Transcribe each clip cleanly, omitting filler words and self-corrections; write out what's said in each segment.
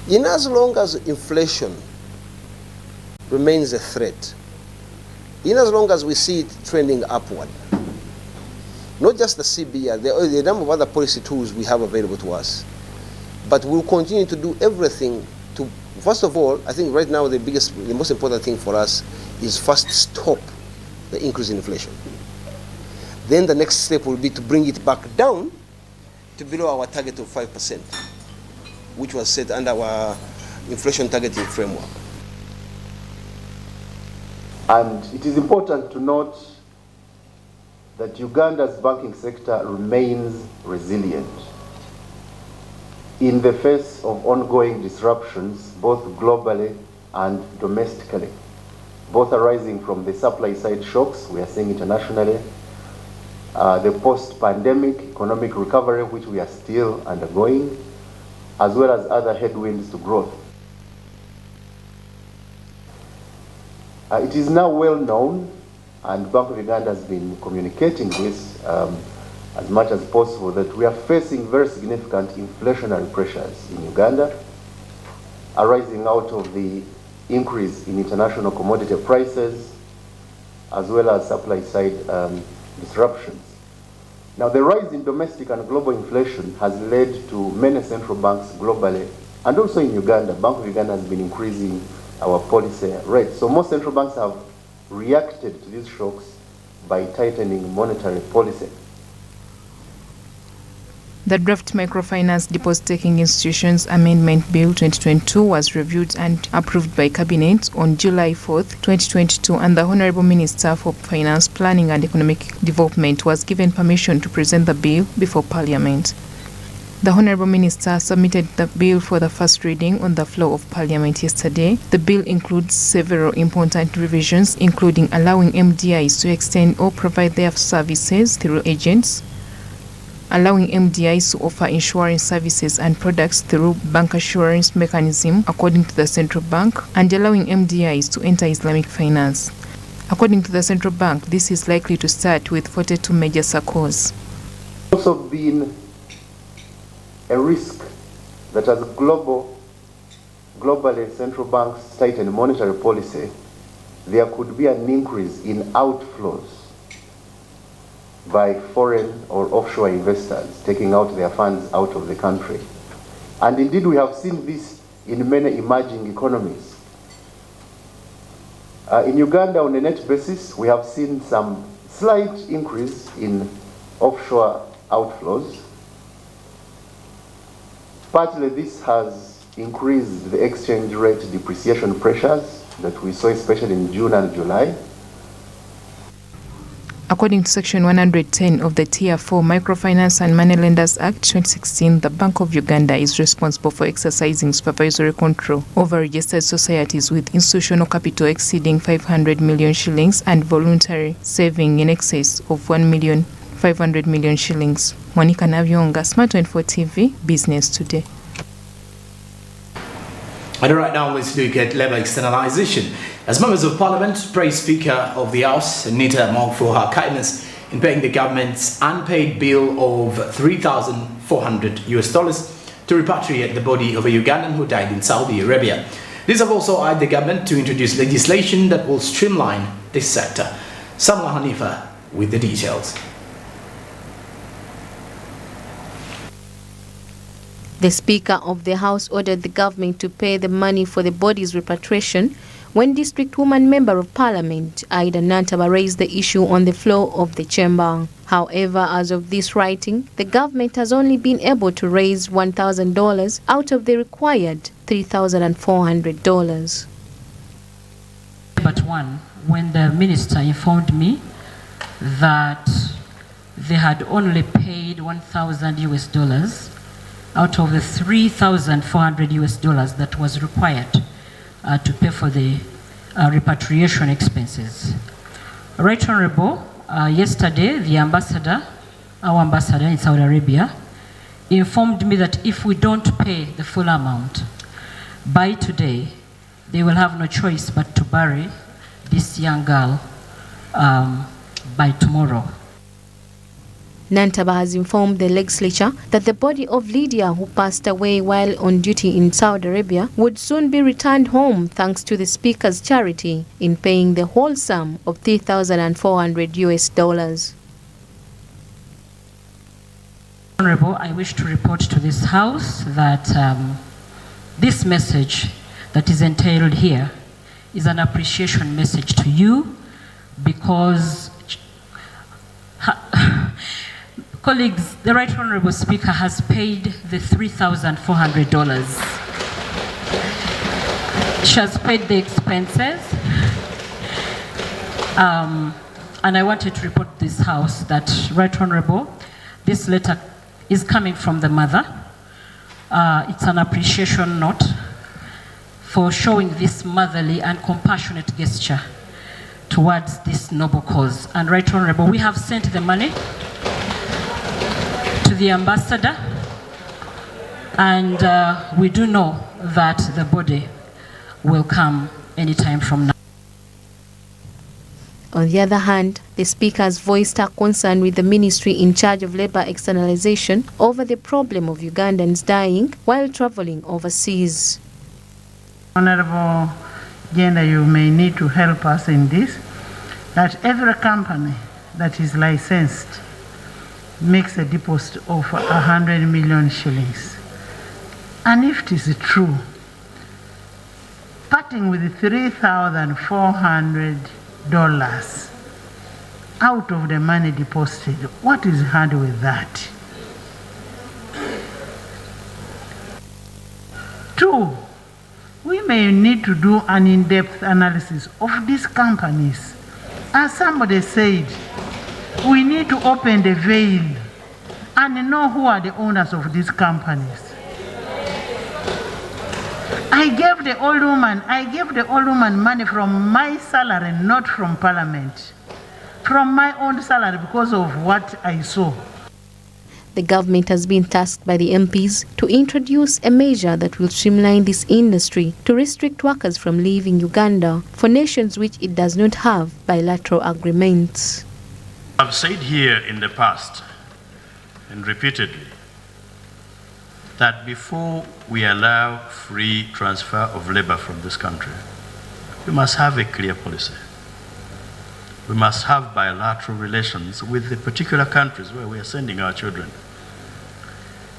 In as long as inflation remains a threat, in as long as we see it trending upward, not just the CBR, there are a number of other policy tools we have available to us, but we'll continue to do everything to, first of all, I think right now the most important thing for us is first stop the increase in inflation. Then the next step will be to bring it back down to below our target of 5%, which was set under our inflation targeting framework. And it is important to note that Uganda's banking sector remains resilient in the face of ongoing disruptions, both globally and domestically, both arising from the supply side shocks we are seeing internationally, the post-pandemic economic recovery, which we are still undergoing, as well as other headwinds to growth. It is now well known, and Bank of Uganda has been communicating this as much as possible, that we are facing very significant inflationary pressures in Uganda, arising out of the increase in international commodity prices, as well as supply side disruptions. Now, the rise in domestic and global inflation has led to many central banks globally, and also in Uganda. Bank of Uganda has been increasing our policy rates. So most central banks have reacted to these shocks by tightening monetary policy. The draft Microfinance Deposit-Taking Institutions Amendment Bill 2022 was reviewed and approved by Cabinet on July 4th, 2022, and the Honourable Minister for Finance, Planning and Economic Development was given permission to present the bill before Parliament. The Honourable Minister submitted the bill for the first reading on the floor of Parliament yesterday. The bill includes several important revisions, including allowing MDIs to extend or provide their services through agents, allowing MDIs to offer insurance services and products through bancassurance mechanism according to the central bank, and allowing MDIs to enter Islamic finance. According to the central bank, this is likely to start with 42 major SACCOs. Also been a risk that as globally central banks tighten monetary policy, there could be an increase in outflows by foreign or offshore investors taking out their funds out of the country. And indeed, we have seen this in many emerging economies. In Uganda, on a net basis, we have seen some slight increase in offshore outflows. Partly this has increased the exchange rate depreciation pressures that we saw especially in June and July. According to Section 110 of the Tier 4 Microfinance and Moneylenders Act 2016, the Bank of Uganda is responsible for exercising supervisory control over registered societies with institutional capital exceeding 500 million shillings and voluntary saving in excess of 1,500,000 million shillings. Monica Navyonga, Smart 24 TV, Business Today. And right now, let's look at labor externalization. As members of Parliament praise Speaker of the House, Nita Among, for her kindness in paying the government's unpaid bill of $3,400 to repatriate the body of a Ugandan who died in Saudi Arabia. These have also urged the government to introduce legislation that will streamline this sector. Samwa Hanifa with the details. The Speaker of the House ordered the government to pay the money for the body's repatriation when District Woman Member of Parliament Aida Nantaba raised the issue on the floor of the chamber. However, as of this writing, the government has only been able to raise $1,000 out of the required $3,400. But when the minister informed me that they had only paid $1,000 out of the $3,400 that was required to pay for the repatriation expenses. Right Honorable, yesterday the ambassador, our ambassador in Saudi Arabia, informed me that if we don't pay the full amount by today, they will have no choice but to bury this young girl by tomorrow. Nantaba has informed the legislature that the body of Lydia, who passed away while on duty in Saudi Arabia, would soon be returned home thanks to the Speaker's charity in paying the whole sum of $3,400. Honorable, I wish to report to this House that this message that is entailed here is an appreciation message to you, because colleagues, the Right Honorable Speaker has paid the $3,400. She has paid the expenses. And I wanted to report to this House that, Right Honorable, this letter is coming from the mother. It's an appreciation note for showing this motherly and compassionate gesture towards this noble cause. And Right Honorable, we have sent the money to the ambassador, and we do know that the body will come anytime from now. On the other hand, the Speaker has voiced her concern with the ministry in charge of labour externalization over the problem of Ugandans dying while travelling overseas. Honorable Genda, you may need to help us in this, that every company that is licensed makes a deposit of 100 million shillings. And if it is true, parting with $3,400 out of the money deposited, what is hard with that? 2, we may need to do an in-depth analysis of these companies. As somebody said, we need to open the veil and know who are the owners of these companies. I gave the old woman money from my salary, not from Parliament, from my own salary, because of what I saw. The government has been tasked by the MPs to introduce a measure that will streamline this industry to restrict workers from leaving Uganda for nations which it does not have bilateral agreements. I've said here in the past and repeatedly that before we allow free transfer of labor from this country, we must have a clear policy. We must have bilateral relations with the particular countries where we are sending our children.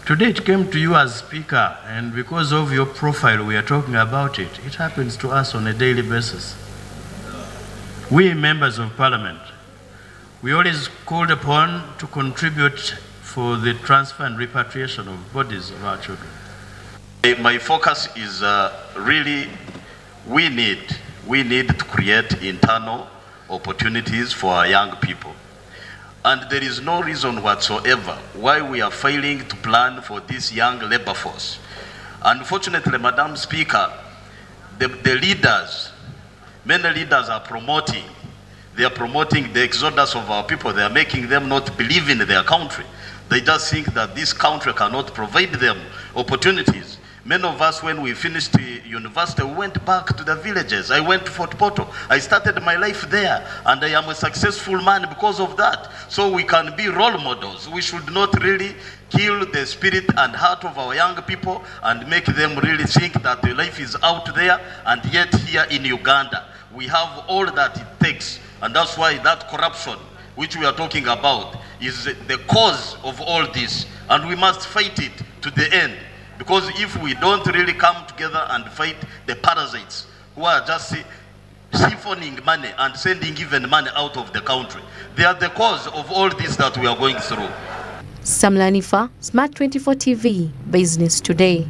Today it came to you as Speaker, and because of your profile we are talking about it. It happens to us on a daily basis. We members of Parliament, we always called upon to contribute for the transfer and repatriation of bodies of our children. My focus is really, we need to create internal opportunities for our young people. And there is no reason whatsoever why we are failing to plan for this young labor force. Unfortunately, Madam Speaker, the leaders, many leaders are promoting. They are promoting the exodus of our people. They are making them not believe in their country. They just think that this country cannot provide them opportunities. Many of us, when we finished university, we went back to the villages. I went to Fort Portal. I started my life there, and I am a successful man because of that. So we can be role models. We should not really kill the spirit and heart of our young people and make them really think that the life is out there, and yet here in Uganda, we have all that it takes. And that's why that corruption, which we are talking about, is the cause of all this. And we must fight it to the end. Because if we don't really come together and fight the parasites who are just siphoning money and sending even money out of the country, they are the cause of all this that we are going through. Samla Hanifa, Smart 24 TV, Business Today.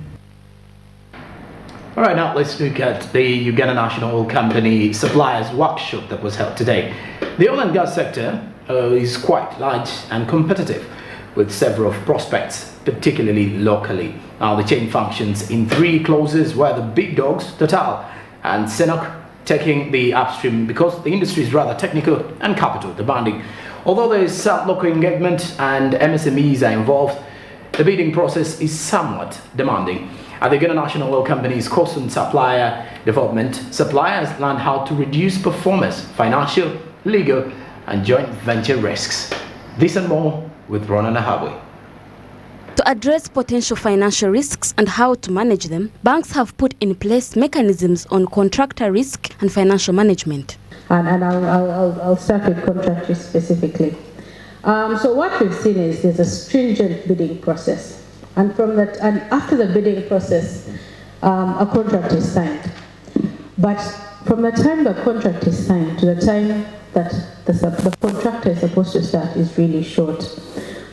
All right, now let's look at the Uganda National Oil Company Suppliers Workshop that was held today. The oil and gas sector is quite large and competitive, with several prospects, particularly locally. Now, the chain functions in 3 clauses, where the big dogs, Total and CNOOC, taking the upstream because the industry is rather technical and capital demanding. Although there is some local engagement and MSMEs are involved, the bidding process is somewhat demanding. At the Uganda National Oil Company's cost and supplier development, suppliers learn how to reduce performance, financial, legal, and joint venture risks. This and more with Ronan Ahabwe. To address potential financial risks and how to manage them, banks have put in place mechanisms on contractor risk and financial management. And I'll start with contract risk specifically. So what we've seen is there's a stringent bidding process, and after the bidding process, a contract is signed. But from the time the contract is signed to the time that the contractor is supposed to start is really short.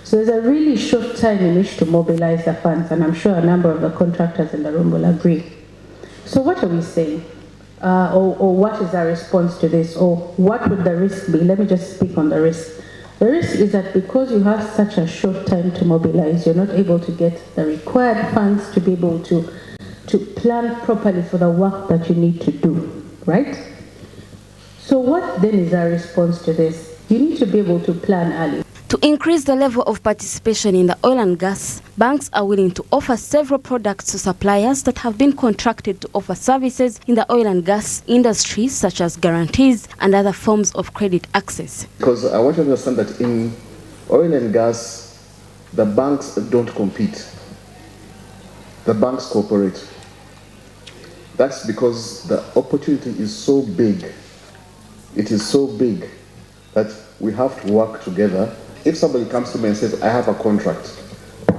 So there's a really short time in which to mobilize the funds, and I'm sure a number of the contractors in the room will agree. So what are we saying? Or what is our response to this? Or what would the risk be? Let me just speak on the risk. The risk is that because you have such a short time to mobilize, you're not able to get the required funds to be able to plan properly for the work that you need to do, right? So what then is our response to this? You need to be able to plan early. To increase the level of participation in the oil and gas, banks are willing to offer several products to suppliers that have been contracted to offer services in the oil and gas industry, such as guarantees and other forms of credit access. Because I want you to understand that in oil and gas, the banks don't compete. The banks cooperate. That's because the opportunity is so big. It is so big that we have to work together. If somebody comes to me and says, I have a contract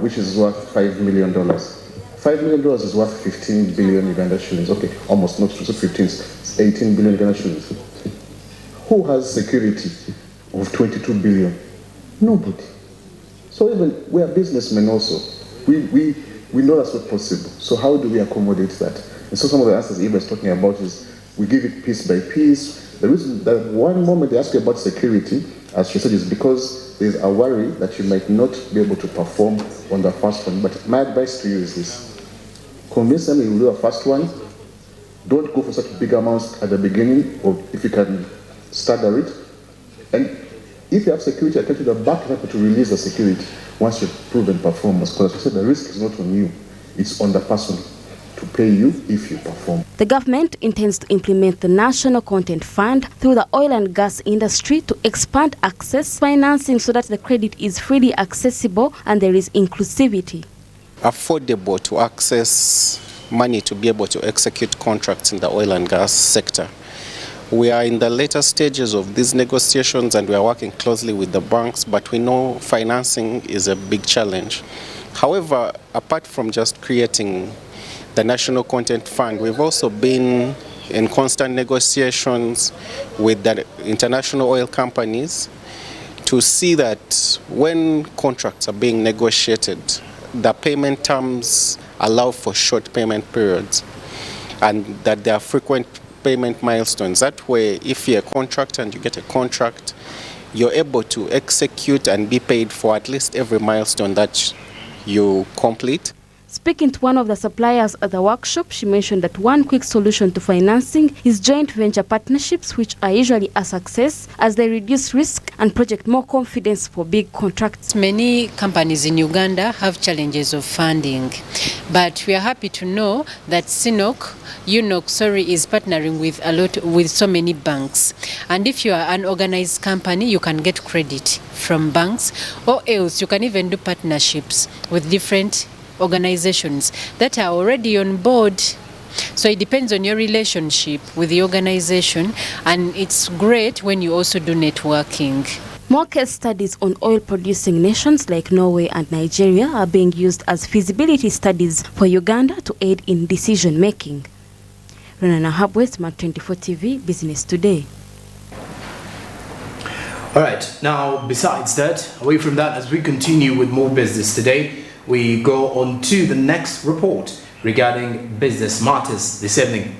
which is worth $5 million. $5 million is worth 15 billion Uganda shillings. Okay, almost not 15, it's 18 billion Uganda shillings. Who has security of 22 billion? Nobody. So even we are businessmen also. We know that's not possible. So how do we accommodate that? And so some of the answers Eva is talking about is we give it piece by piece. The reason that one moment they ask you about security, as she said, is because there's a worry that you might not be able to perform on the first one. But my advice to you is this: convince them you will do a first one. Don't go for such big amounts at the beginning, or if you can stagger it. And if you have security, I tell you the bank is able to release the security once you've proven performance. Because as I said, the risk is not on you, it's on the person to pay you if you perform. The government intends to implement the National Content Fund through the oil and gas industry to expand access financing so that the credit is freely accessible and there is inclusivity. Affordable to access money to be able to execute contracts in the oil and gas sector. We are in the later stages of these negotiations and we are working closely with the banks, but we know financing is a big challenge. However, apart from just creating the National Content Fund, we've also been in constant negotiations with the international oil companies to see that when contracts are being negotiated, the payment terms allow for short payment periods and that there are frequent payment milestones. That way, if you're a contractor and you get a contract, you're able to execute and be paid for at least every milestone that you complete. Speaking to one of the suppliers at the workshop, she mentioned that one quick solution to financing is joint venture partnerships, which are usually a success as they reduce risk and project more confidence for big contracts. Many companies in Uganda have challenges of funding, but we are happy to know that UNOC is partnering with so many banks. And if you are an organized company, you can get credit from banks, or else you can even do partnerships with different organizations that are already on board. So it depends on your relationship with the organization, and it's great when you also do networking. More case studies on oil-producing nations like Norway and Nigeria are being used as feasibility studies for Uganda to aid in decision-making. Ronan Ahabwe, Smart 24 TV, Business Today. All right, now besides that, away from that, as we continue with more business today, we go on to the next report regarding business matters this evening.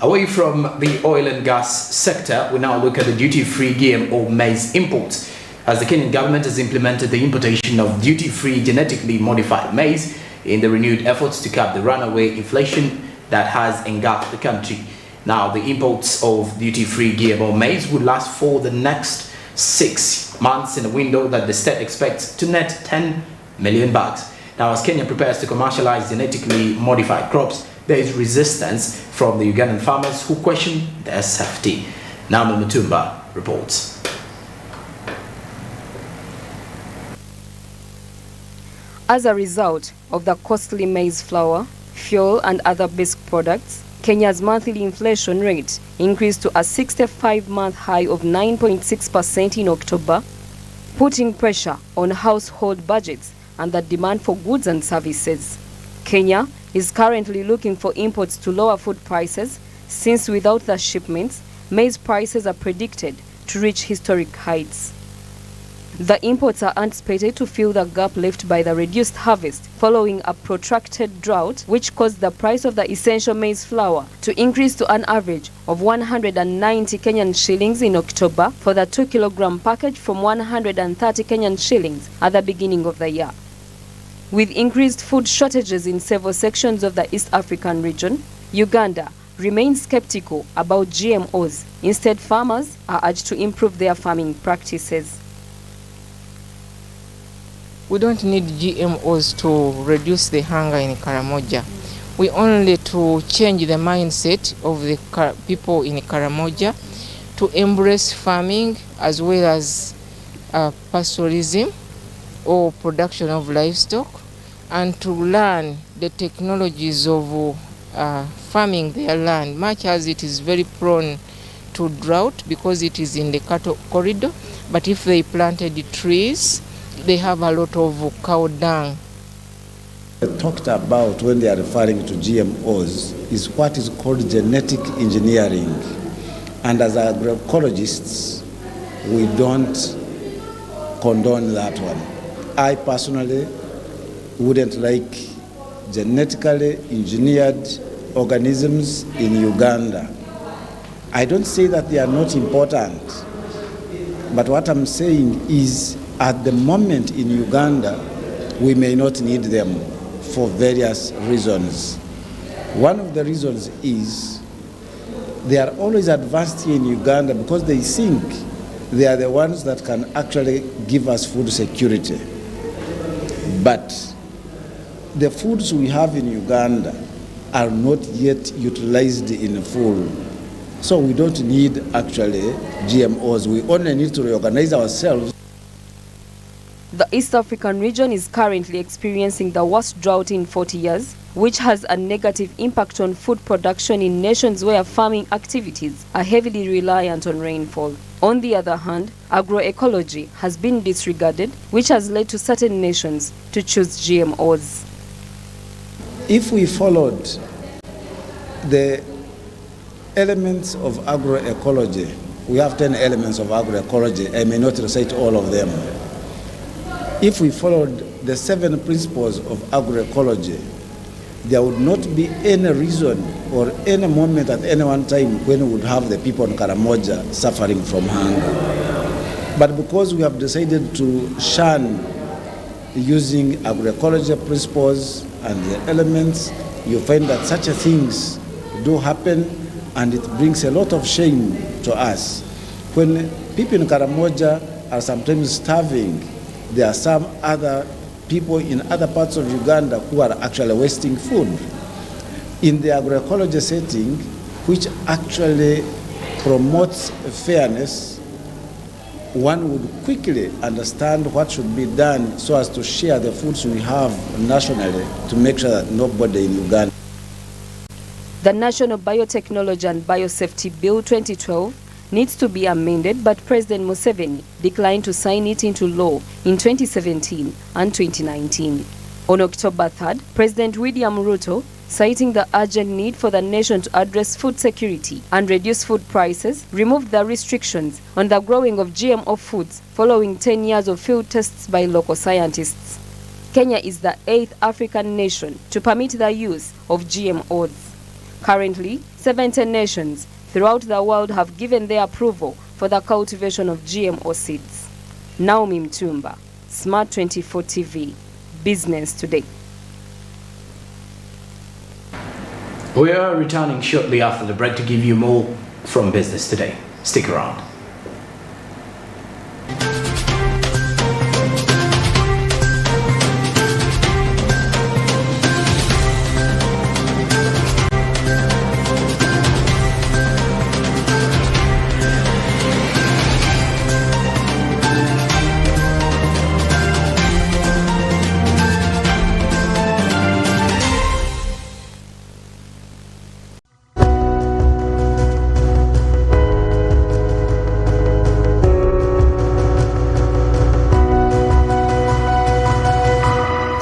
Away from the oil and gas sector, we now look at the duty-free GMO maize imports, as the Kenyan government has implemented the importation of duty-free genetically modified maize in the renewed efforts to curb the runaway inflation that has engulfed the country. Now, the imports of duty-free GMO maize would last for the next 6 months in a window that the state expects to net 10 million bags. Now, as Kenya prepares to commercialize genetically modified crops, there is resistance from the Ugandan farmers who question their safety. Namu Mutumba reports. As a result of the costly maize flour, fuel and other basic products, Kenya's monthly inflation rate increased to a 65-month high of 9.6% in October, putting pressure on household budgets and the demand for goods and services. Kenya is currently looking for imports to lower food prices, since without the shipments, maize prices are predicted to reach historic heights. The imports are anticipated to fill the gap left by the reduced harvest following a protracted drought, which caused the price of the essential maize flour to increase to an average of 190 Kenyan shillings in October for the 2-kilogram package from 130 Kenyan shillings at the beginning of the year. With increased food shortages in several sections of the East African region, Uganda remains skeptical about GMOs. Instead, farmers are urged to improve their farming practices. We don't need GMOs to reduce the hunger in Karamoja. We only to change the mindset of the people in Karamoja to embrace farming as well as pastoralism or production of livestock, and to learn the technologies of farming their land, much as it is very prone to drought because it is in the cattle corridor. But if they planted the trees, they have a lot of cow dung. Talked about when they are referring to GMOs is what is called genetic engineering. And as agroecologists, we don't condone that one. I personally wouldn't like genetically engineered organisms in Uganda. I don't say that they are not important, but what I'm saying is at the moment in Uganda, we may not need them for various reasons. One of the reasons is they are always advanced here in Uganda because they think they are the ones that can actually give us food security. But the foods we have in Uganda are not yet utilized in full. So we don't need actually GMOs. We only need to reorganize ourselves. The East African region is currently experiencing the worst drought in 40 years, which has a negative impact on food production in nations where farming activities are heavily reliant on rainfall. On the other hand, agroecology has been disregarded, which has led to certain nations to choose GMOs. If we followed the elements of agroecology, we have 10 elements of agroecology. I may not recite all of them. If we followed the 7 principles of agroecology, there would not be any reason or any moment at any one time when we would have the people in Karamoja suffering from hunger. But because we have decided to shun using agroecology principles and the elements, you find that such things do happen, and it brings a lot of shame to us. When people in Karamoja are sometimes starving, there are some other people in other parts of Uganda who are actually wasting food. In the agroecology setting, which actually promotes fairness, one would quickly understand what should be done so as to share the foods we have nationally to make sure that nobody in Uganda. The National Biotechnology and Biosafety Bill 2012 needs to be amended, but President Museveni declined to sign it into law in 2017 and 2019. On October 3rd, President William Ruto, citing the urgent need for the nation to address food security and reduce food prices, removed the restrictions on the growing of GMO foods following 10 years of field tests by local scientists. Kenya is the 8th African nation to permit the use of GMOs. Currently, 70 nations throughout the world have given their approval for the cultivation of GMO seeds. Naomi Mtumba, Smart 24 TV, Business Today. We are returning shortly after the break to give you more from Business Today. Stick around.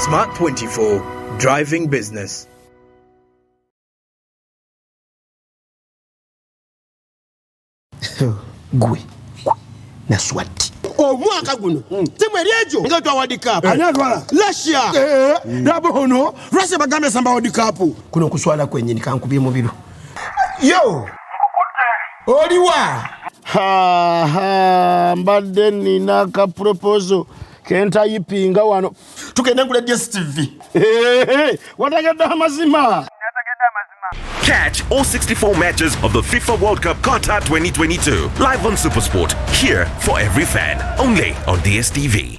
Smart 24, driving business. Gwe na swati omwaka guno timu eryejo nga twa World Cup anyatwala Russia nabo hono Russia bagambe samba World Cup kuno kuswala kwenye nikankubye mubiro yo oliwa ha mbadde nina ka proposal kenta yipinga wano tukende kule DStv watagenda amazima. Catch all 64 matches of the FIFA World Cup Qatar 2022 live on SuperSport, here for every fan, only on DStv.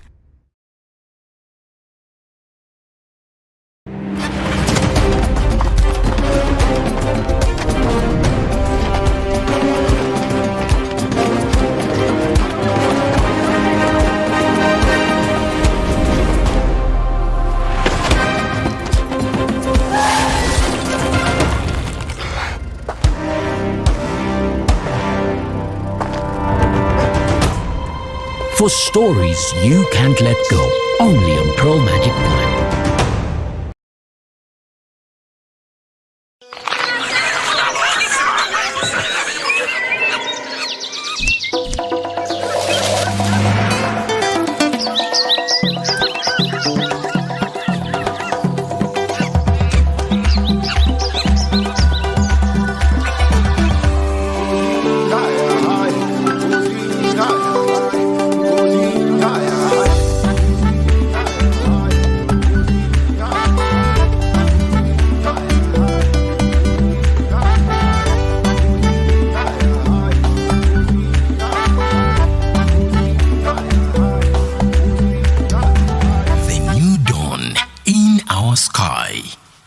For stories you can't let go, only on Pearl Magic Prime.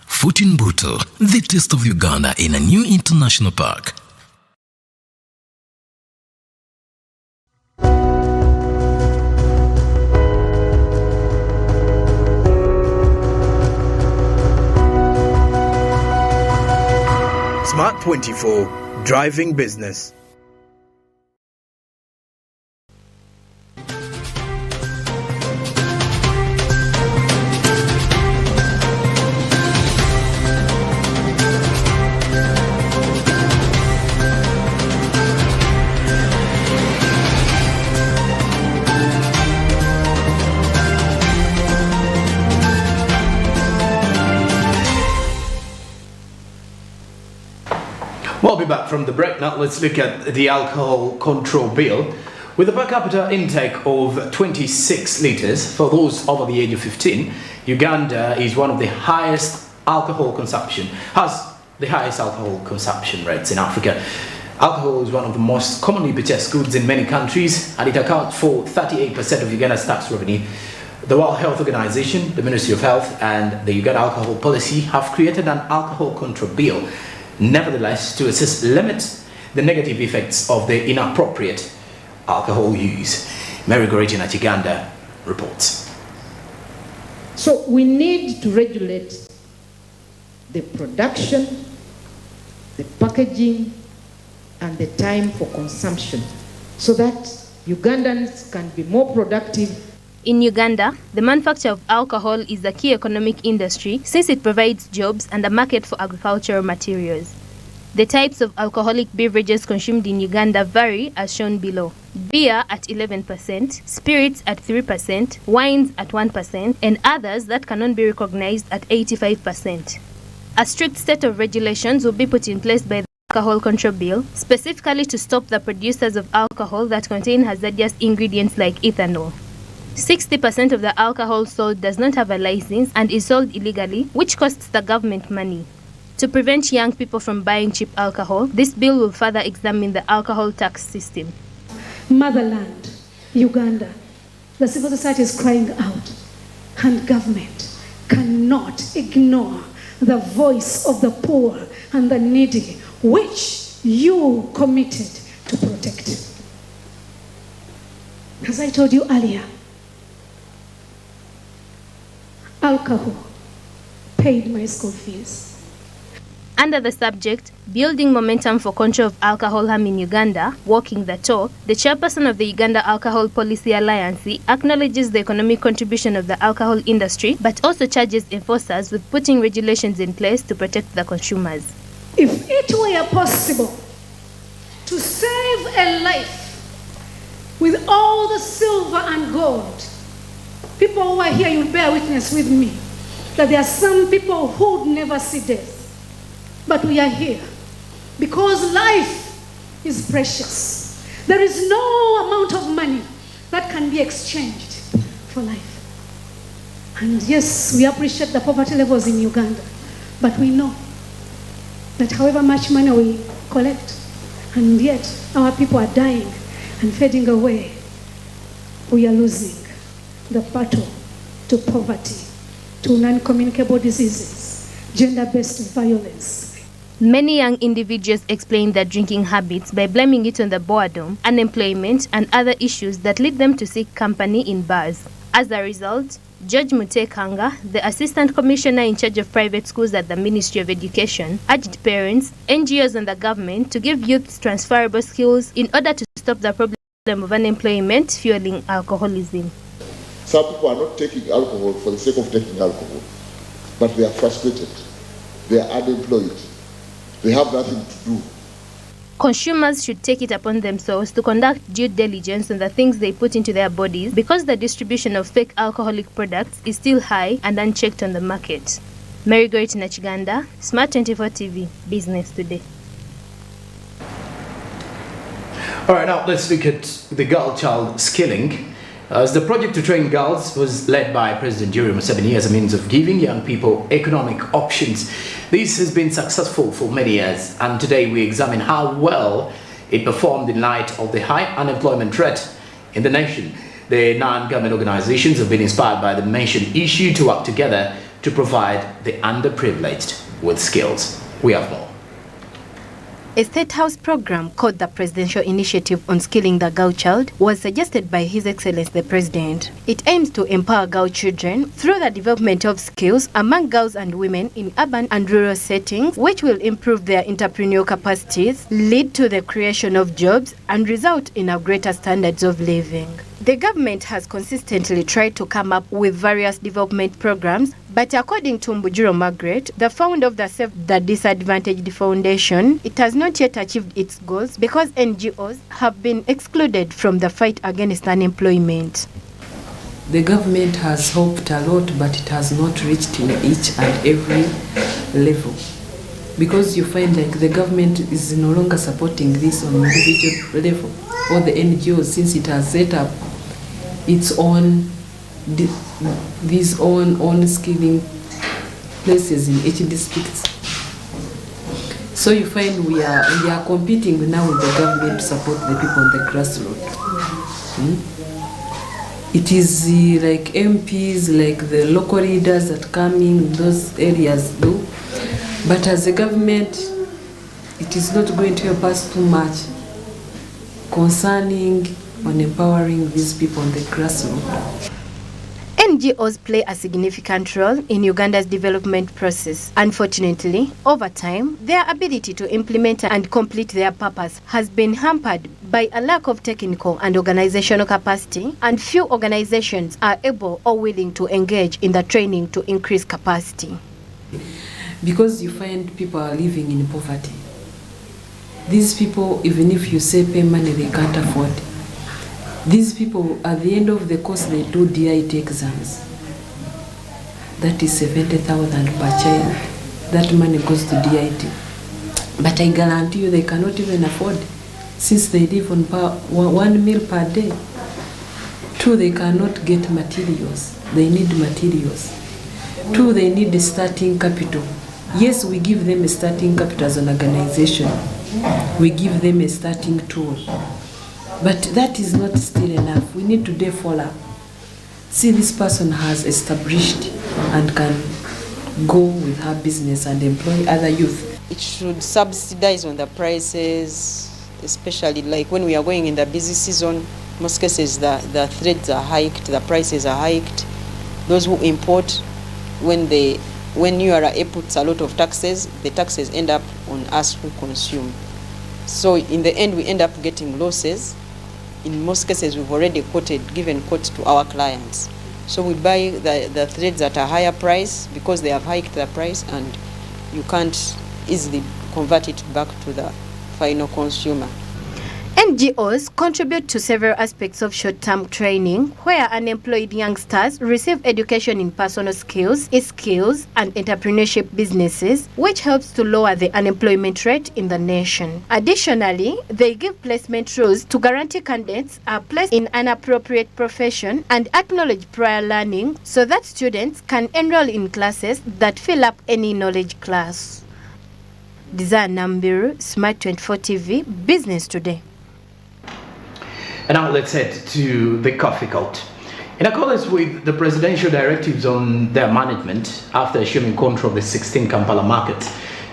Futinbuto, the taste of Uganda in a new international park. Smart 24, driving business. We'll be back from the break now. Let's look at the alcohol control bill. With a per capita intake of 26 litres for those over the age of 15, Uganda is one of the highest alcohol consumption, has the highest alcohol consumption rates in Africa. Alcohol is one of the most commonly purchased goods in many countries, and it accounts for 38% of Uganda's tax revenue. The World Health Organization, the Ministry of Health, and the Uganda Alcohol Policy have created an alcohol control bill, nevertheless, to assist limit the negative effects of the inappropriate alcohol use. Mary Goriti Nachiganda reports. So we need to regulate the production, the packaging, and the time for consumption so that Ugandans can be more productive. In Uganda, the manufacture of alcohol is a key economic industry since it provides jobs and a market for agricultural materials. The types of alcoholic beverages consumed in Uganda vary as shown below. Beer at 11%, spirits at 3%, wines at 1%, and others that cannot be recognized at 85%. A strict set of regulations will be put in place by the Alcohol Control Bill, specifically to stop the producers of alcohol that contain hazardous ingredients like ethanol. 60% of the alcohol sold does not have a license and is sold illegally, which costs the government money. To prevent young people from buying cheap alcohol, this bill will further examine the alcohol tax system. Motherland, Uganda, the civil society is crying out, and government cannot ignore the voice of the poor and the needy, which you committed to protect. As I told you earlier, alcohol paid my school fees. Under the subject, Building Momentum for Control of Alcohol Harm in Uganda, Walking the Talk, the chairperson of the Uganda Alcohol Policy Alliance acknowledges the economic contribution of the alcohol industry, but also charges enforcers with putting regulations in place to protect the consumers. If it were possible to save a life with all the silver and gold, people who are here, you'll bear witness with me that there are some people who would never see death. But we are here because life is precious. There is no amount of money that can be exchanged for life. And yes, we appreciate the poverty levels in Uganda, but we know that however much money we collect, and yet our people are dying and fading away, we are losing the battle to poverty, to non-communicable diseases, gender-based violence. Many young individuals explain their drinking habits by blaming it on the boredom, unemployment, and other issues that lead them to seek company in bars. As a result, George Mutekanga, the Assistant Commissioner in charge of private schools at the Ministry of Education, urged parents, NGOs, and the government to give youths transferable skills in order to stop the problem of unemployment fueling alcoholism. Some people are not taking alcohol for the sake of taking alcohol, but they are frustrated, they are unemployed. They have nothing to do. Consumers should take it upon themselves to conduct due diligence on the things they put into their bodies because the distribution of fake alcoholic products is still high and unchecked on the market. Mary Goit Nachiganda, Smart 24 TV, Business Today. All right, now let's look at the girl child skilling. As the project to train girls was led by President Yoweri Museveni as a means of giving young people economic options. This has been successful for many years, and today we examine how well it performed in light of the high unemployment rate in the nation. The non-government organizations have been inspired by the mentioned issue to work together to provide the underprivileged with skills. We have more. A State House program called the Presidential Initiative on Skilling the Girl Child was suggested by His Excellency the President. It aims to empower girl children through the development of skills among girls and women in urban and rural settings, which will improve their entrepreneurial capacities, lead to the creation of jobs, and result in a greater standards of living. The government has consistently tried to come up with various development programs, but according to Mbujuro Margaret, the founder of the Save the Disadvantaged Foundation, it has not yet achieved its goals because NGOs have been excluded from the fight against unemployment. The government has hoped a lot, but it has not reached in each and every level. Because you find like the government is no longer supporting this on individual level, or the NGOs, since it has set up its own these own skilling places in each district. So you find we are competing now with the government to support the people on the grassroots. It is like MPs, like the local leaders that come in those areas do, but as a government, it is not going to help us too much concerning on empowering these people on the grassroots. NGOs play a significant role in Uganda's development process. Unfortunately, over time, their ability to implement and complete their purpose has been hampered by a lack of technical and organizational capacity, and few organizations are able or willing to engage in the training to increase capacity. Because you find people are living in poverty. These people, even if you say pay money, they can't afford. These people, at the end of the course, they do DIT exams. That is 70,000 per child. That money goes to DIT. But I guarantee you they cannot even afford, since they live on 1 meal per day. 2, they cannot get materials. They need materials. 2, they need a starting capital. Yes, we give them a starting capital as an organization. We give them a starting tool. But that is not still enough. We need to follow up. See, this person has established and can go with her business and employ other youth. It should subsidize on the prices, especially like when we are going in the busy season. Most cases the threads are hiked, the prices are hiked. Those who import, when they when URA puts a lot of taxes, the taxes end up on us who consume. So in the end, we end up getting losses. In most cases, we've already given quotes to our clients. So we buy the threads at a higher price because they have hiked the price, and you can't easily convert it back to the final consumer. NGOs contribute to several aspects of short-term training, where unemployed youngsters receive education in personal skills, e-skills, and entrepreneurship businesses, which helps to lower the unemployment rate in the nation. Additionally, they give placement rules to guarantee candidates are placed in an appropriate profession and acknowledge prior learning so that students can enroll in classes that fill up any knowledge class. Desire Nambiru, Smart 24 TV, Business Today. And now let's head to the coffee cult. In accordance with the presidential directives on their management, after assuming control of the 16 Kampala market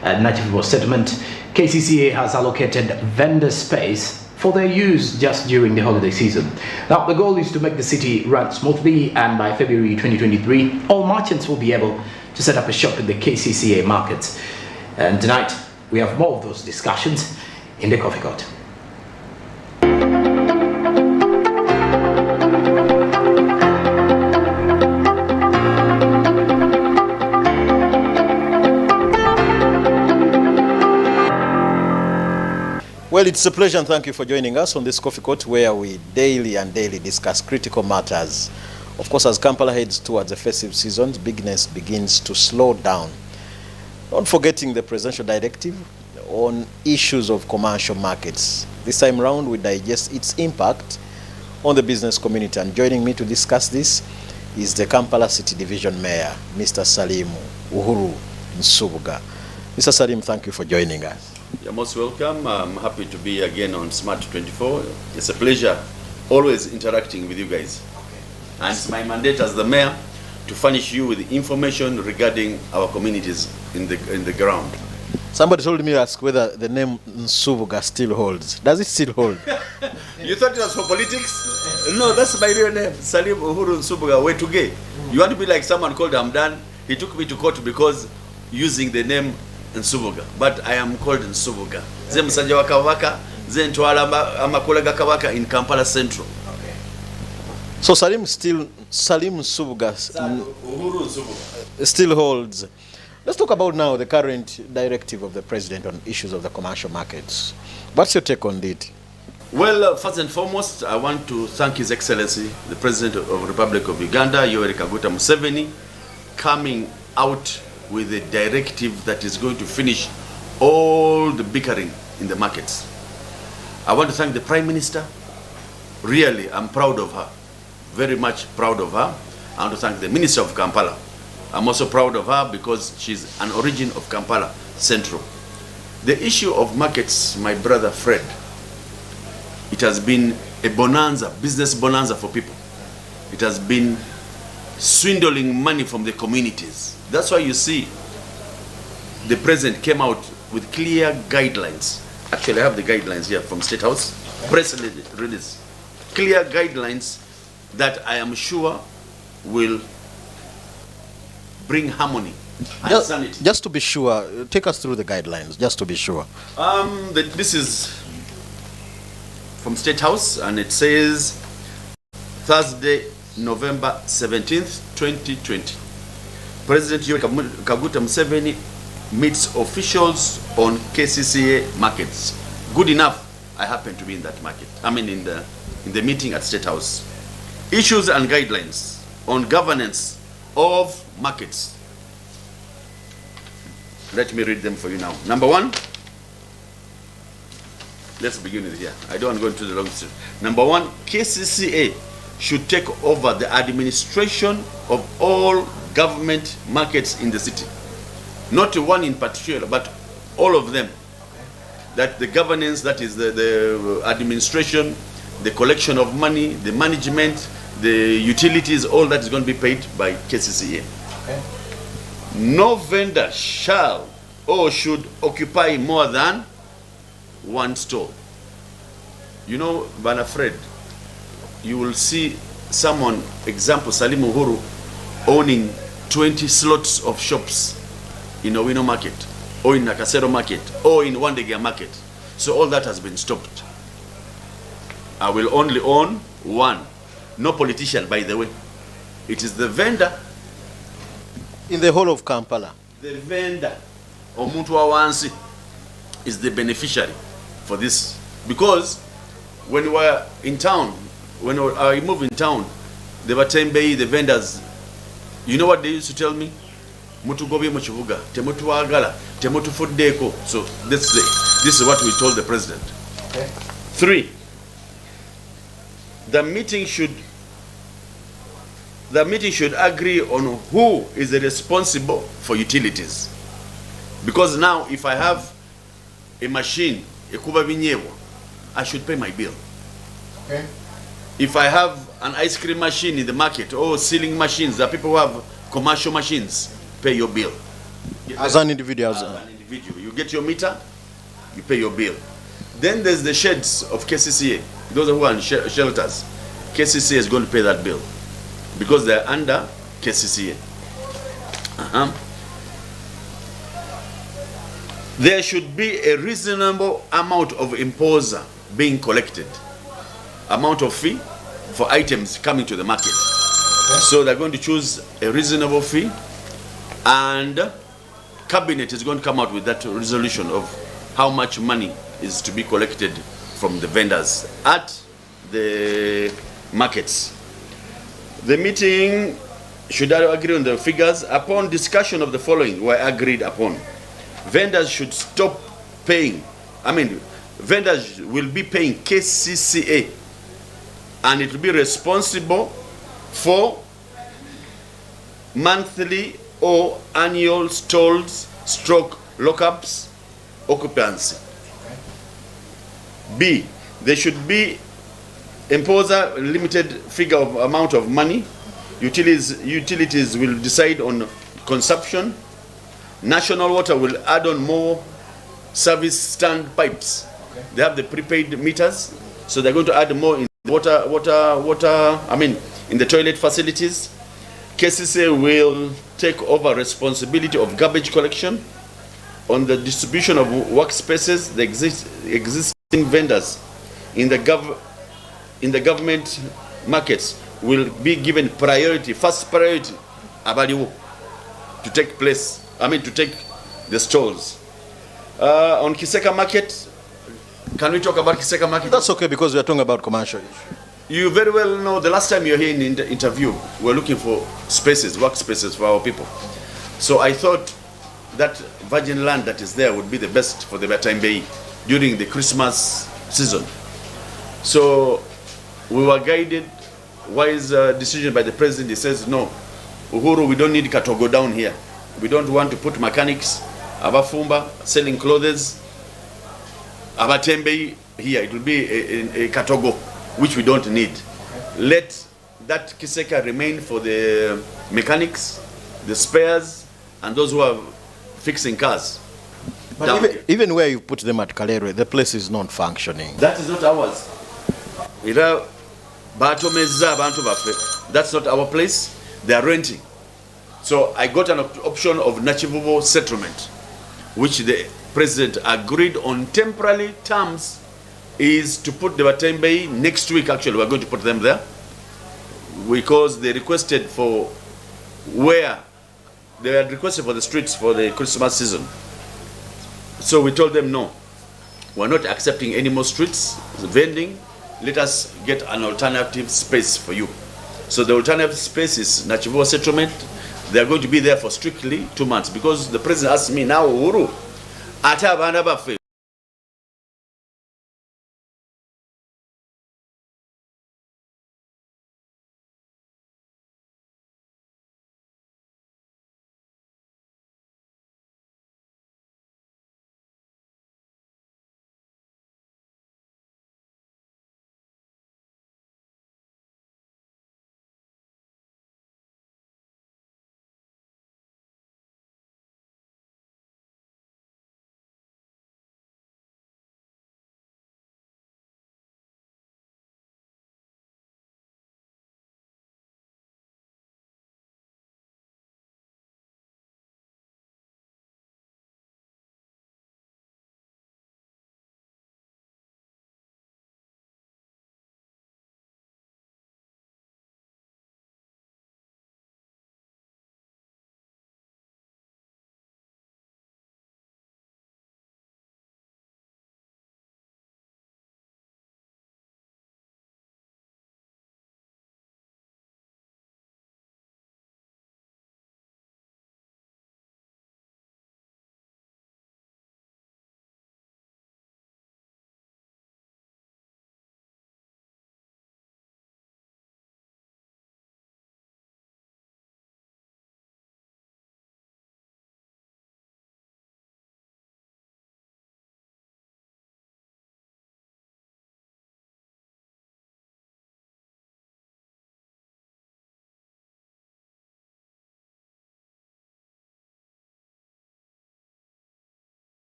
at Nachivibo settlement, KCCA has allocated vendor space for their use just during the holiday season. Now, the goal is to make the city run smoothly, and by February 2023, all merchants will be able to set up a shop in the KCCA markets. And tonight, we have more of those discussions in the coffee cult. Well, it's a pleasure and thank you for joining us on this coffee court where we daily discuss critical matters. Of course, as Kampala heads towards the festive season, business begins to slow down. Not forgetting the presidential directive on issues of commercial markets. This time around, we digest its impact on the business community. And joining me to discuss this is the Kampala City Division Mayor, Mr. Salim Uhuru Nsubuga. Mr. Salim, thank you for joining us. You're most welcome. I'm happy to be again on Smart 24. It's a pleasure always interacting with you guys. And it's my mandate as the mayor to furnish you with information regarding our communities in the ground. Somebody told me to ask whether the name Nsubuga still holds. Does it still hold? You thought it was for politics? No, that's my real name, Salim Uhuru Nsubuga Wetuge. You want to be like someone called Hamdan? He took me to court because using the name Nsubuga, but I am called Nsubuga. Ze musajja wa Kabaka, ze ntwala amakula ga Kabaka in Kampala Central. Okay. So Salim Nsubuga Uhuru Nsubuga still holds. Let's talk about now the current directive of the president on issues of the commercial markets. What's your take on it? Well, first and foremost, I want to thank His Excellency, the President of the Republic of Uganda, Yoweri Kaguta Museveni, coming out with a directive that is going to finish all the bickering in the markets. I want to thank the Prime Minister. Really, I'm proud of her. Very much proud of her. I want to thank the Minister of Kampala. I'm also proud of her because she's an origin of Kampala Central. The issue of markets, my brother Fred, it has been a bonanza, business bonanza for people. It has been swindling money from the communities. That's why you see the president came out with clear guidelines. Actually, I have the guidelines here from State House, press release. Clear guidelines that I am sure will bring harmony and sanity. Just to be sure, take us through the guidelines, just to be sure. This is from State House, and it says Thursday, November 17th, 2020. President Yoweri Kaguta Museveni meets officials on KCCA markets. Good enough, I happen to be in that market. I mean in the meeting at State House. Issues and guidelines on governance of markets. Let me read them for you now. Number one, let's begin with here. I don't want to go into the long story. Number one, KCCA should take over the administration of all government markets in the city. Not one in particular, but all of them. That the governance, that is the administration, the collection of money, the management, the utilities, all that is going to be paid by KCCA. Okay. No vendor shall or should occupy more than one stall. You know, Bana Fred, you will see someone, example Salim Uhuru, owning 20 slots of shops in Owino market, or in Nakasero market, or in Wandegia market. So all that has been stopped. I will only own one. No politician, by the way. It is the vendor. In the whole of Kampala? The vendor, Omuntu wa wansi, is the beneficiary for this. Because when we were in town, when I moved in town, the Batembeyi, the vendors, you know what they used to tell me? Mutugobi muchivuga, temutu agala, temutu fuddeko. So this is what we told the president. Okay. 3, the meeting should agree on who is responsible for utilities. Because now if I have a machine, ekuba binyewo, I should pay my bill. Okay. If I have an ice cream machine in the market, or sealing machines, there are people who have commercial machines, pay your bill. As an individual. You get your meter, you pay your bill. Then there's the sheds of KCCA. Those who are in shelters. KCCA is going to pay that bill because they're under KCCA. There should be a reasonable amount of imposer being collected. Amount of fee for items coming to the market. Okay. So they're going to choose a reasonable fee, and cabinet is going to come out with that resolution of how much money is to be collected from the vendors at the markets. The meeting should agree on the figures. Upon discussion of the following were agreed upon. Vendors should stop paying. Vendors will be paying KCCA, and it will be responsible for monthly or annual stalls, stroke lockups, occupancy. B, there should be impose a limited figure of amount of money. Utilities will decide on consumption. National Water will add on more service stand pipes. Okay. They have the prepaid meters, so they're going to add more in in the toilet facilities. KCCA will take over responsibility of garbage collection. On the distribution of workspaces, the existing vendors in the government markets will be given priority, first priority, to take place. To take the stalls. On Kiseka market, can we talk about Kiseka market? That's okay, because we are talking about commercial issue. You very well know the last time you were here in the interview, we were looking for spaces, workspaces for our people. So I thought that virgin land that is there would be the best for the Batembeyi during the Christmas season. So we were guided, wise decision by the president. He says, no, Uhuru, we don't need Katogo down here. We don't want to put mechanics, abafumba, selling clothes, abatembeyi here. It will be a Katogo, which we don't need. Let that Kiseka remain for the mechanics, the spares, and those who are fixing cars. But even where you put them at Kalere, the place is not functioning. That is not ours. That's not our place. They are renting. So I got an option of Nachivubo settlement, which the president agreed on temporary terms, is to put the Batembeyi next week. Actually, we're going to put them there because they requested for where they had requested for the streets for the Christmas season. So we told them, no, we're not accepting any more streets, vending. Let us get an alternative space for you. So the alternative space is Nachivubo settlement. They are going to be there for strictly 2 months, because the president asked me, now Uhuru, ata abana baffe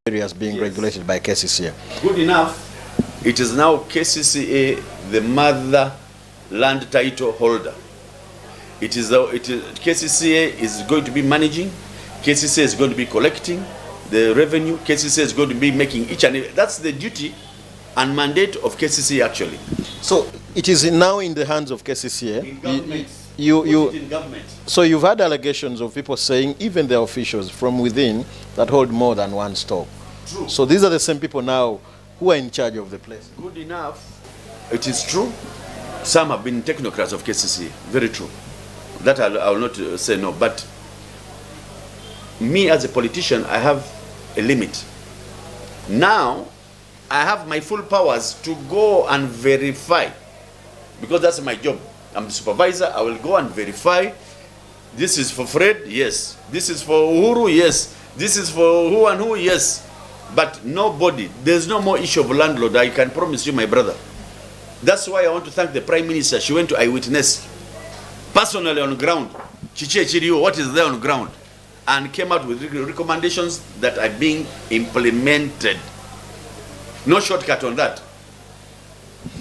areas being regulated by KCCA. Good enough. It is now KCCA, the mother land title holder. KCCA is going to be managing, KCCA is going to be collecting the revenue, KCCA is going to be making each and every, that's the duty and mandate of KCCA actually. So it is now in the hands of KCCA. In government. In government. So you've had allegations of people saying even the officials from within that hold more than one stock. True. So these are the same people now who are in charge of the place. Good enough. It is true. Some have been technocrats of KCCA. Very true. That I will not say no. But me as a politician, I have a limit. Now, I have my full powers to go and verify, because that's my job. I'm the supervisor. I will go and verify. This is for Fred, yes. This is for Uhuru, yes. This is for who and who, yes. But nobody, there's no more issue of landlord. I can promise you, my brother. That's why I want to thank the Prime Minister. She went to Eyewitness, personally on ground. Chiche Chirio, what is there on ground? And came out with recommendations that are being implemented. No shortcut on that.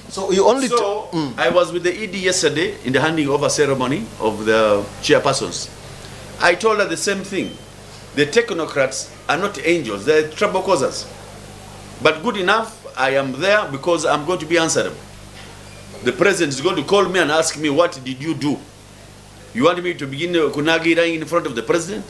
So you only... I was with the ED yesterday in the handing over ceremony of the chairpersons. I told her the same thing. The technocrats are not angels, they're trouble causers. But good enough, I am there because I'm going to be answerable. The president is going to call me and ask me, what did you do? You want me to begin kunagira in front of the president?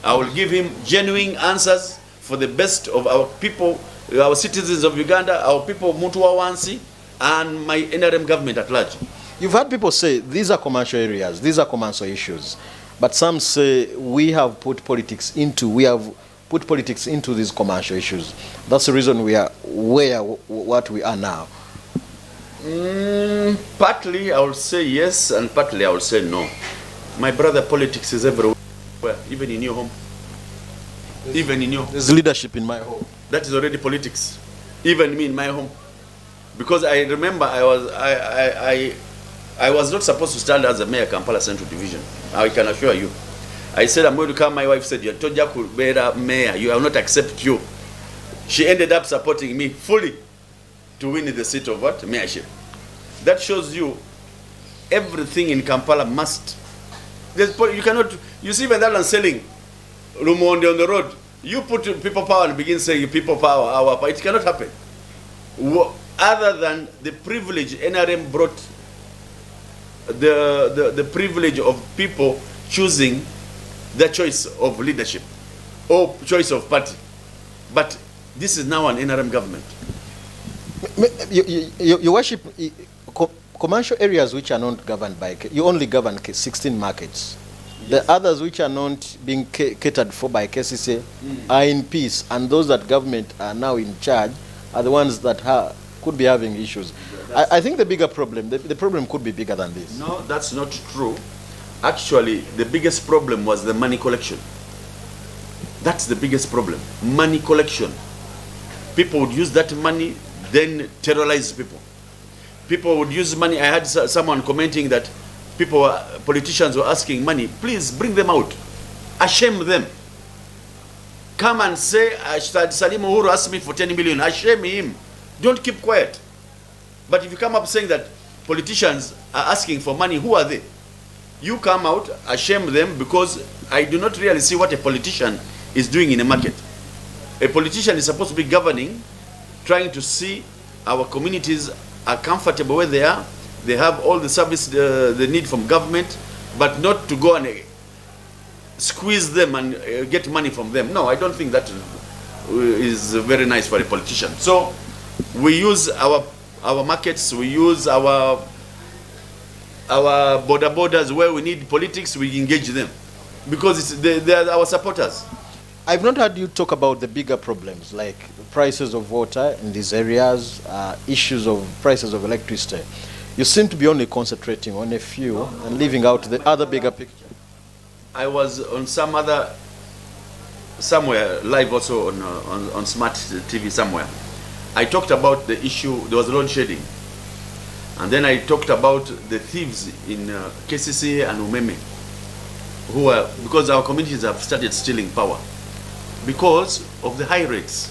I will give him genuine answers for the best of our people, our citizens of Uganda, our people of Mutua Wansi, and my NRM government at large. You've had people say these are commercial areas, these are commercial issues. But some say we have put politics into these commercial issues. That's the reason we are what we are now. Partly I will say yes, and partly I will say no. My brother, politics is everywhere, even in your home. Even in your home. There's leadership in my home. That is already politics. Even me in my home. Because I remember I was not supposed to stand as a mayor Kampala Central Division. I can assure you. I said I'm going to come. My wife said, "You told you be a mayor. You will not accept you." She ended up supporting me fully to win the seat of what? Mayorship. That shows you everything in Kampala must. You cannot. You see when that one selling Lumonde on the road. You put people power and begin saying people power, our power. It cannot happen. Other than the privilege NRM brought, the privilege of people choosing the choice of leadership or choice of party. But this is now an NRM government. Your worship, commercial areas which are not governed by, you only govern 16 markets. Yes. The others which are not being catered for by KCCA are in peace, and those that government are now in charge are the ones that could be having issues. I think the bigger problem, the problem could be bigger than this. No, that's not true. Actually, the biggest problem was the money collection. That's the biggest problem, money collection. People would use that money, then terrorize people. People would use money. I had someone commenting that politicians were asking money. Please bring them out. Ashame them. Come and say, Salim Uhuru asked me for 10 million. Ashame him. Don't keep quiet. But if you come up saying that politicians are asking for money, who are they? You come out, ashame them, because I do not really see what a politician is doing in a market. A politician is supposed to be governing, trying to see our communities are comfortable where they are. They have all the service they need from government, but not to go and squeeze them and get money from them. No, I don't think that is very nice for a politician. So we use our markets, we use our borders where we need politics, we engage them. Because they are our supporters. I've not heard you talk about the bigger problems like prices of water in these areas, issues of prices of electricity. You seem to be only concentrating on a few and leaving out the other bigger picture. I was on somewhere live also on Smart TV somewhere. I talked about the issue, there was load shedding. And then I talked about the thieves in KCCA and Umeme, because our communities have started stealing power. because of the high rates.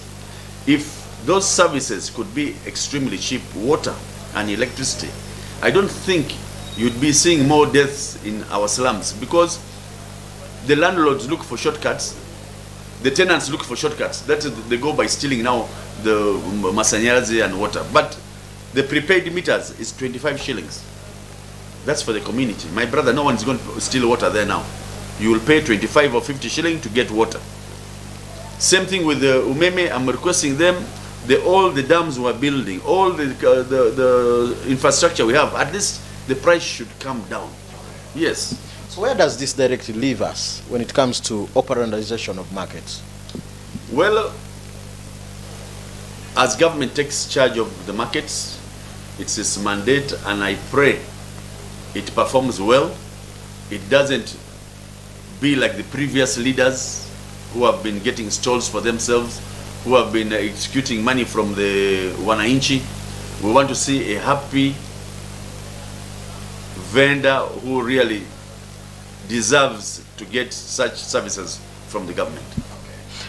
If those services could be extremely cheap, water and electricity, I don't think you'd be seeing more deaths in our slums, because the landlords look for shortcuts, the tenants look for shortcuts. That is, they go by stealing now the masanyarazi and water. But the prepaid meters is 25 shillings. That's for the community. My brother, no one is going to steal water there now. You will pay 25 or 50 shillings to get water. Same thing with the umeme. I'm requesting them, all the dams we're building, all the infrastructure we have, at least the price should come down. Yes. So where does this directly leave us when it comes to operandization of markets? Well, as government takes charge of the markets, it's its mandate, and I pray it performs well. It doesn't be like the previous leaders who have been getting stalls for themselves, who have been executing money from the wananchi. We want to see a happy vendor who really deserves to get such services from the government.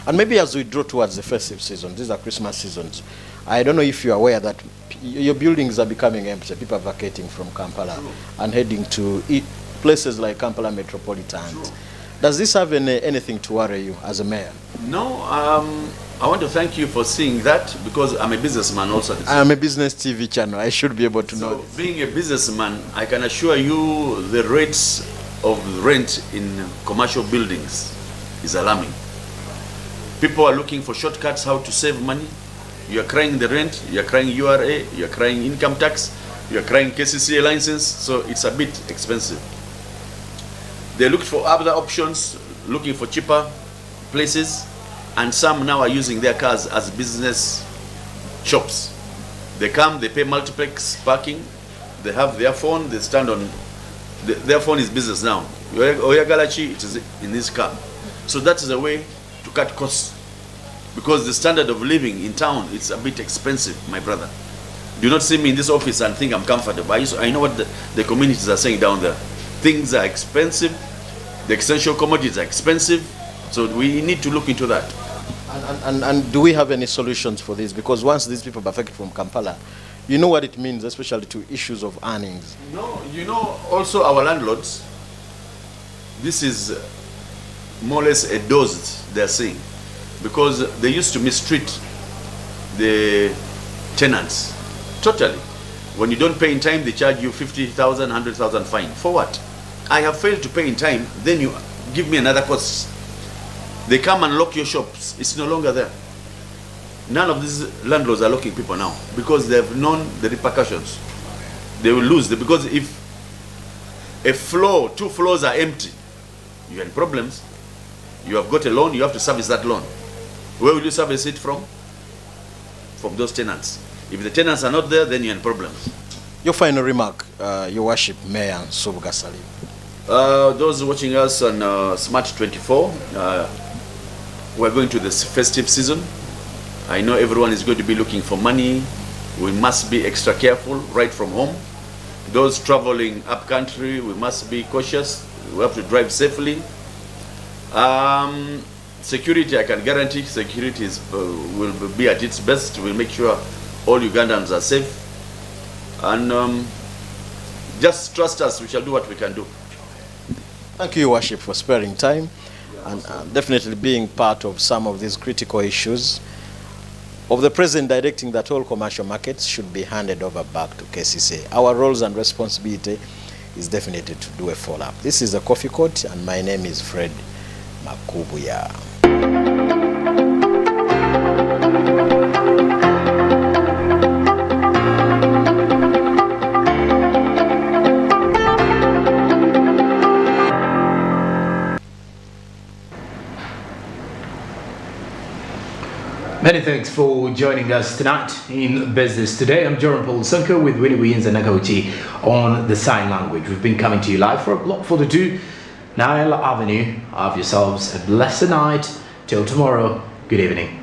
And maybe as we draw towards the festive season, these are Christmas seasons, I don't know if you're aware that your buildings are becoming empty. People are vacating from Kampala and heading to places like Kampala Metropolitan. Does this have anything to worry you as a mayor? No, I want to thank you for seeing that, because I'm a businessman also. I'm a business TV channel. I should be able to know this. Being a businessman, I can assure you the rates of rent in commercial buildings is alarming. People are looking for shortcuts how to save money. You're crying the rent, you're crying URA, you're crying income tax, you're crying KCCA license, so it's a bit expensive. They looked for other options, looking for cheaper places, and some now are using their cars as business shops. They come, they pay multiplex parking, they have their phone, they stand on, their phone is business now. Oya Galachi, it is in his car. So that is a way to cut costs, because the standard of living in town, it's a bit expensive, my brother. Do not see me in this office and think I'm comfortable. I know what the communities are saying down there. Things are expensive, the essential commodities are expensive, so we need to look into that. And do we have any solutions for this? Because once these people are affected from Kampala, you know what it means, especially to issues of earnings. No, you know, also our landlords, this is more or less a dose they're saying, because they used to mistreat the tenants totally. When you don't pay in time, they charge you 50,000, 100,000 fine. For what? I have failed to pay in time, then you give me another cost. They come and lock your shops. It's no longer there. None of these landlords are locking people now, because they have known the repercussions. They will lose, because if a floor, 2 floors are empty, you're in problems. You have got a loan, you have to service that loan. Where will you service it from? From those tenants. If the tenants are not there, then you're in problems. Your final remark, Your Worship, Mayor Nsubuga Salim. Those watching us on Smart 24, we're going to this festive season. I know everyone is going to be looking for money. We must be extra careful right from home. Those traveling up country, we must be cautious. We have to drive safely. Security, I can guarantee security will be at its best. We'll make sure all Ugandans are safe. And just trust us, we shall do what we can do. Thank you, Your Worship, for sparing time and definitely being part of some of these critical issues of the President directing that all commercial markets should be handed over back to KCCA. Our roles and responsibility is definitely to do a follow-up. This is the Coffee Court, and my name is Fred Makubuya. Many thanks for joining us tonight in Business Today. I'm Joran Paul Sunko with Winnie Williams and Nagauchi on the sign language. We've been coming to you live for a block 42, Nile Avenue. Have yourselves a blessed night. Till tomorrow, good evening.